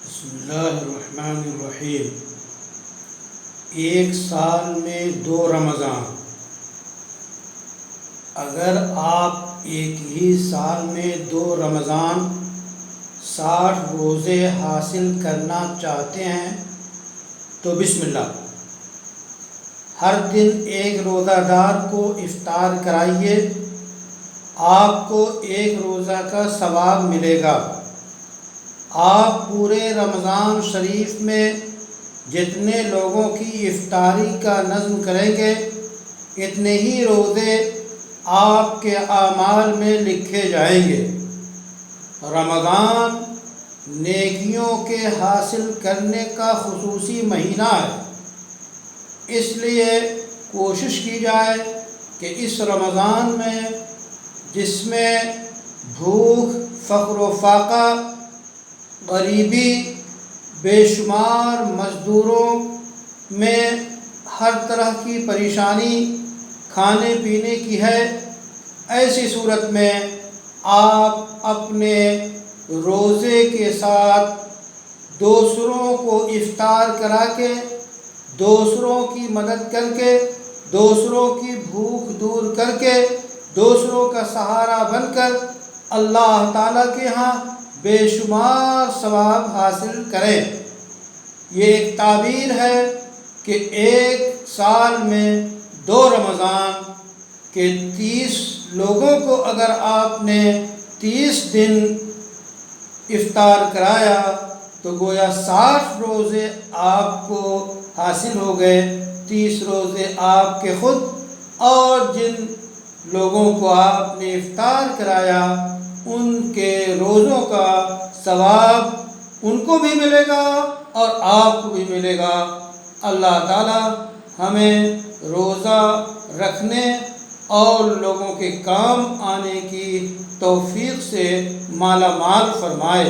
بسم اللہ الرحمن الرحیم۔ ایک سال میں 2 رمضان۔ اگر آپ ایک ہی سال میں 2 رمضان 60 روزے حاصل کرنا چاہتے ہیں تو بسم اللہ، ہر دن ایک روزہ دار کو افطار کرائیے، آپ کو 1 روزہ کا ثواب ملے گا۔ آپ پورے رمضان شریف میں جتنے لوگوں کی افطاری کا نظم کریں گے اتنے ہی روزے آپ کے اعمال میں لکھے جائیں گے۔ رمضان نیکیوں کے حاصل کرنے کا خصوصی مہینہ ہے، اس لیے کوشش کی جائے کہ اس رمضان میں، جس میں بھوک، فقر و فاقہ، غریبی، بے شمار مزدوروں میں ہر طرح کی پریشانی کھانے پینے کی ہے، ایسی صورت میں آپ اپنے روزے کے ساتھ دوسروں کو افطار کرا کے، دوسروں کی مدد کر کے، دوسروں کی بھوک دور کر کے، دوسروں کا سہارا بن کر اللہ تعالیٰ کے ہاں بے شمار ثواب حاصل کریں۔ یہ ایک تعبیر ہے کہ ایک سال میں 2 رمضان کے 30 لوگوں کو اگر آپ نے 30 دن افطار کرایا تو گویا 60 روزے آپ کو حاصل ہو گئے، 30 روزے آپ کے خود، اور جن لوگوں کو آپ نے افطار کرایا ان کے روزوں کا ثواب ان کو بھی ملے گا اور آپ کو بھی ملے گا۔ اللہ تعالیٰ ہمیں روزہ رکھنے اور لوگوں کے کام آنے کی توفیق سے مالا مال فرمائے۔